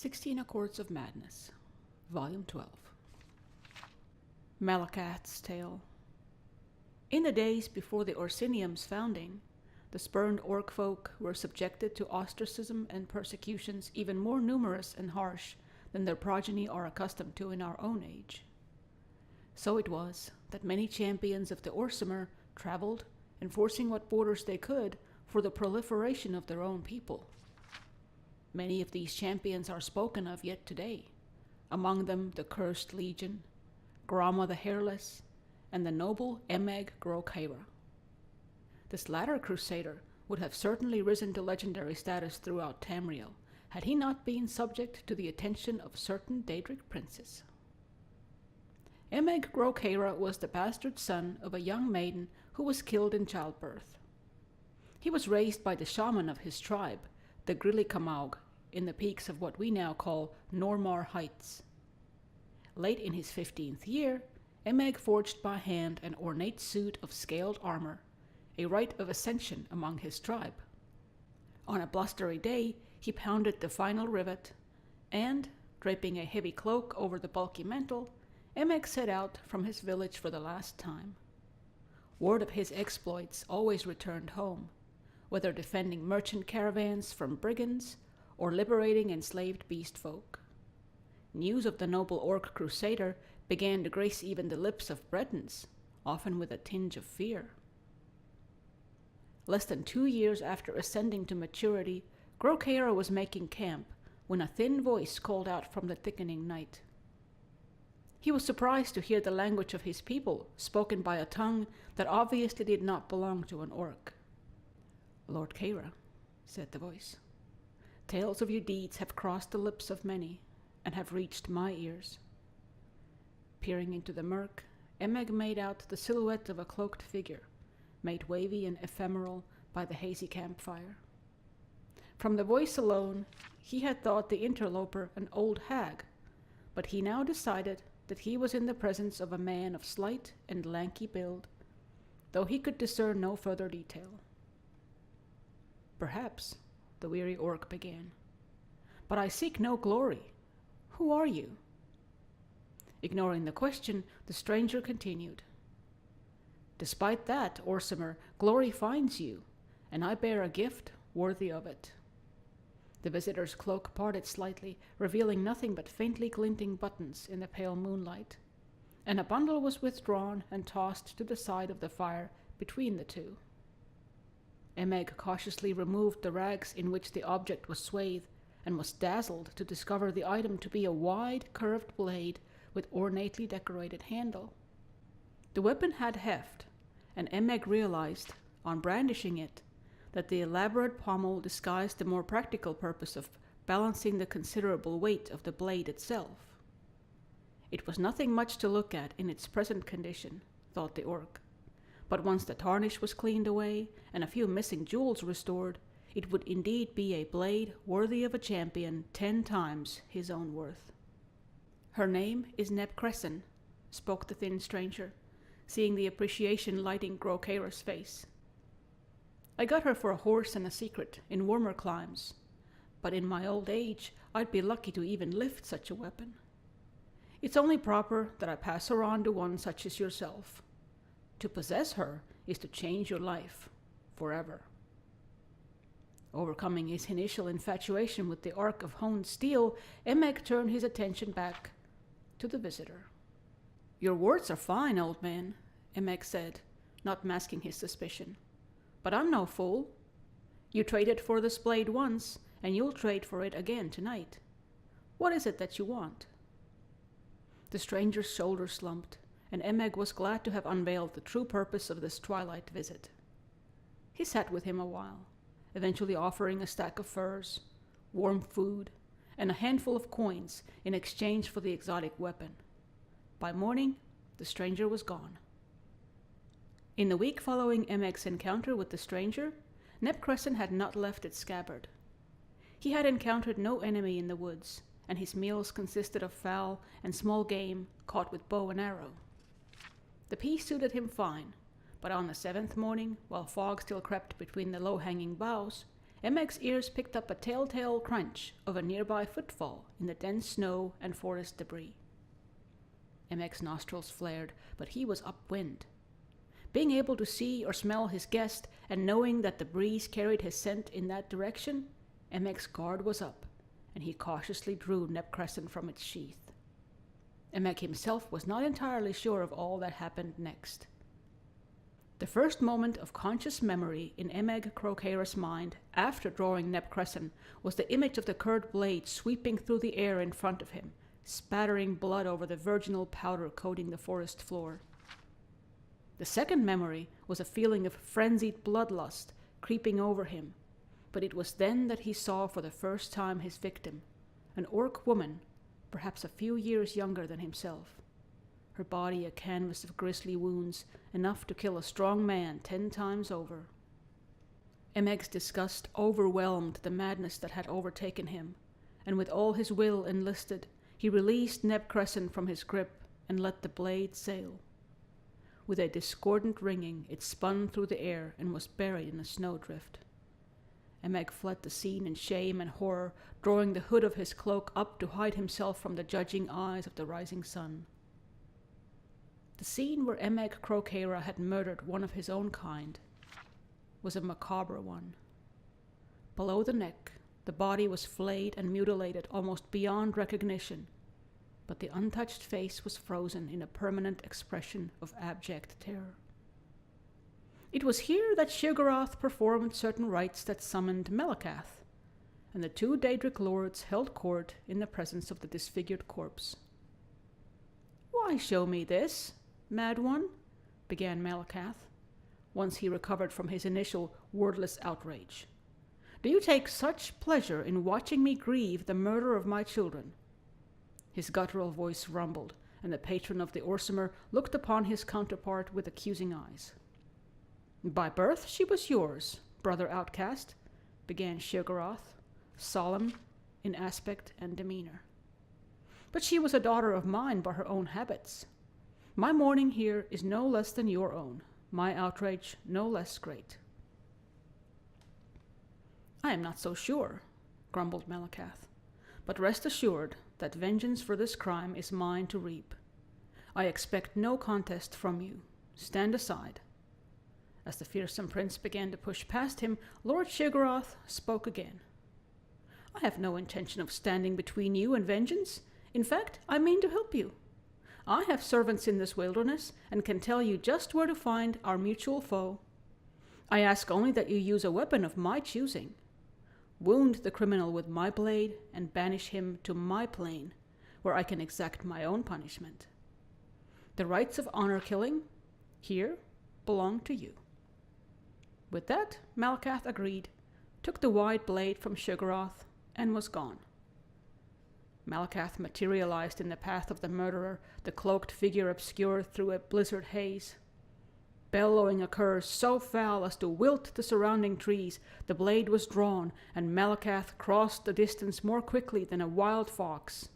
16 Accords of Madness, Volume 12. Malakath's Tale. In the days before the Orsinium's founding, the spurned orc folk were subjected to ostracism and persecutions even more numerous and harsh than their progeny are accustomed to in our own age. So it was that many champions of the Orsimer traveled, enforcing what borders they could for the proliferation of their own people. Many of these champions are spoken of yet today, among them the Cursed Legion, Grama the Hairless, and the noble Emeg Grokheira. This latter crusader would have certainly risen to legendary status throughout Tamriel, had he not been subject to the attention of certain Daedric princes. Emeg Grokheira was the bastard son of a young maiden who was killed in childbirth. He was raised by the shaman of his tribe, the Grillikamaug, in the peaks of what we now call Normar Heights. Late in his 15th year, Emeg forged by hand an ornate suit of scaled armor, a rite of ascension among his tribe. On a blustery day, he pounded the final rivet, and, draping a heavy cloak over the bulky mantle, Emeg set out from his village for the last time. Word of his exploits always returned home, whether defending merchant caravans from brigands or liberating enslaved beast folk. News of the noble orc crusader began to grace even the lips of Bretons, often with a tinge of fear. Less than 2 years after ascending to maturity, Grokheira was making camp when a thin voice called out from the thickening night. He was surprised to hear the language of his people spoken by a tongue that obviously did not belong to an orc. "Lord Keira," said the voice, "tales of your deeds have crossed the lips of many, and have reached my ears." Peering into the murk, Emeg made out the silhouette of a cloaked figure, made wavy and ephemeral by the hazy campfire. From the voice alone, he had thought the interloper an old hag, but he now decided that he was in the presence of a man of slight and lanky build, though he could discern no further detail. "Perhaps," the weary orc began, "but I seek no glory. Who are you?" Ignoring the question, the stranger continued. "Despite that, Orsimer, glory finds you, and I bear a gift worthy of it." The visitor's cloak parted slightly, revealing nothing but faintly glinting buttons in the pale moonlight, and a bundle was withdrawn and tossed to the side of the fire between the two. Emeg cautiously removed the rags in which the object was swathed, and was dazzled to discover the item to be a wide, curved blade with ornately decorated handle. The weapon had heft, and Emeg realized, on brandishing it, that the elaborate pommel disguised the more practical purpose of balancing the considerable weight of the blade itself. It was nothing much to look at in its present condition, thought the orc, but once the tarnish was cleaned away and a few missing jewels restored, it would indeed be a blade worthy of a champion 10 times his own worth. "Her name is Neb Crescen," spoke the thin stranger, seeing the appreciation lighting Grokheira's face. "I got her for a horse and a secret in warmer climes, but in my old age I'd be lucky to even lift such a weapon. It's only proper that I pass her on to one such as yourself. To possess her is to change your life forever." Overcoming his initial infatuation with the arc of honed steel, Emeg turned his attention back to the visitor. "Your words are fine, old man," Emeg said, not masking his suspicion. "But I'm no fool. You traded for this blade once, and you'll trade for it again tonight. What is it that you want?" The stranger's shoulders slumped, and Emeg was glad to have unveiled the true purpose of this twilight visit. He sat with him a while, eventually offering a stack of furs, warm food, and a handful of coins in exchange for the exotic weapon. By morning, the stranger was gone. In the week following Emeg's encounter with the stranger, Neb Crescen had not left its scabbard. He had encountered no enemy in the woods, and his meals consisted of fowl and small game caught with bow and arrow. The peace suited him fine, but on the 7th morning, while fog still crept between the low-hanging boughs, Emeg's ears picked up a telltale crunch of a nearby footfall in the dense snow and forest debris. Emeg's nostrils flared, but he was upwind. Being able to see or smell his guest, and knowing that the breeze carried his scent in that direction, Emeg's guard was up, and he cautiously drew Neb Crescent from its sheath. Emeg himself was not entirely sure of all that happened next. The first moment of conscious memory in Emeg Crocera's mind after drawing Neb Crescent was the image of the curved blade sweeping through the air in front of him, spattering blood over the virginal powder coating the forest floor. The second memory was a feeling of frenzied bloodlust creeping over him, but it was then that he saw for the first time his victim, an orc woman, perhaps a few years younger than himself. Her body a canvas of grisly wounds, enough to kill a strong man 10 times over. Emeg's disgust overwhelmed the madness that had overtaken him, and with all his will enlisted, he released Neb Crescent from his grip and let the blade sail. With a discordant ringing, it spun through the air and was buried in a snowdrift. Emeg fled the scene in shame and horror, drawing the hood of his cloak up to hide himself from the judging eyes of the rising sun. The scene where Emeg Crocera had murdered one of his own kind was a macabre one. Below the neck, the body was flayed and mutilated almost beyond recognition, but the untouched face was frozen in a permanent expression of abject terror. It was here that Sheogorath performed certain rites that summoned Melakath, and the 2 Daedric lords held court in the presence of the disfigured corpse. "Why show me this, mad one?" began Melakath, once he recovered from his initial wordless outrage. "Do you take such pleasure in watching me grieve the murder of my children?" His guttural voice rumbled, and the patron of the Orsimer looked upon his counterpart with accusing eyes. "By birth she was yours, brother outcast," began Sheogorath, solemn in aspect and demeanor. "But she was a daughter of mine by her own habits. My mourning here is no less than your own, my outrage no less great." "I am not so sure," grumbled Melakath, "but rest assured that vengeance for this crime is mine to reap. I expect no contest from you. Stand aside." As the fearsome prince began to push past him, Lord Sheogorath spoke again. "I have no intention of standing between you and vengeance. In fact, I mean to help you. I have servants in this wilderness and can tell you just where to find our mutual foe. I ask only that you use a weapon of my choosing. Wound the criminal with my blade and banish him to my plane, where I can exact my own punishment. The rights of honor killing here belong to you." With that, Melakath agreed, took the wide blade from Sheogorath, and was gone. Melakath materialized in the path of the murderer, the cloaked figure obscured through a blizzard haze. Bellowing a curse so foul as to wilt the surrounding trees, the blade was drawn, and Melakath crossed the distance more quickly than a wild fox.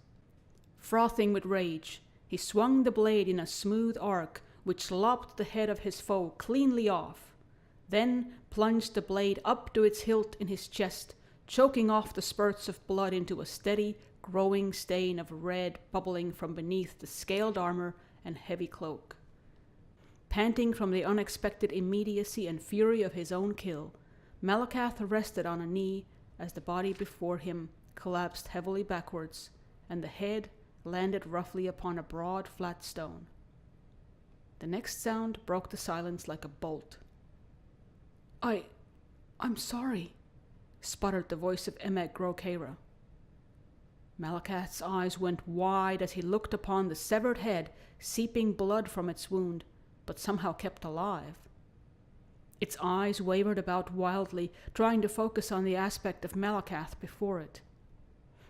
Frothing with rage, he swung the blade in a smooth arc, which lopped the head of his foe cleanly off, then plunged the blade up to its hilt in his chest, choking off the spurts of blood into a steady, growing stain of red bubbling from beneath the scaled armor and heavy cloak. Panting from the unexpected immediacy and fury of his own kill, Melakath rested on a knee as the body before him collapsed heavily backwards, and the head landed roughly upon a broad, flat stone. The next sound broke the silence like a bolt. I'm sorry," sputtered the voice of Emeg Crocera. Melakath's eyes went wide as he looked upon the severed head seeping blood from its wound, but somehow kept alive. Its eyes wavered about wildly, trying to focus on the aspect of Melakath before it.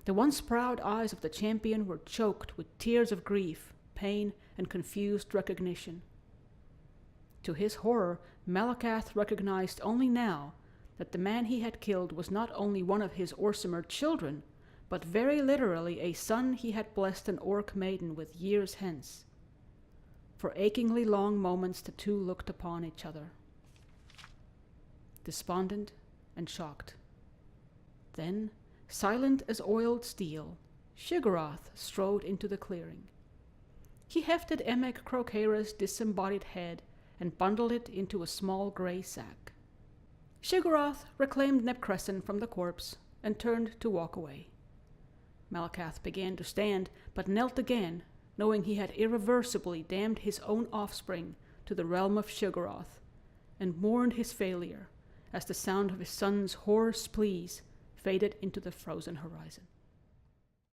The once proud eyes of the champion were choked with tears of grief, pain, and confused recognition. To his horror, Melakath recognized only now that the man he had killed was not only one of his Orsimer children, but very literally a son he had blessed an orc maiden with years hence. For achingly long moments the two looked upon each other, despondent and shocked. Then, silent as oiled steel, Shigarath strode into the clearing. He hefted Emek Crocara's disembodied head and bundled it into a small grey sack. Shigarath reclaimed Nebcrescent from the corpse and turned to walk away. Malakath began to stand, but knelt again, knowing he had irreversibly damned his own offspring to the realm of Shigarath, and mourned his failure as the sound of his son's hoarse pleas faded into the frozen horizon.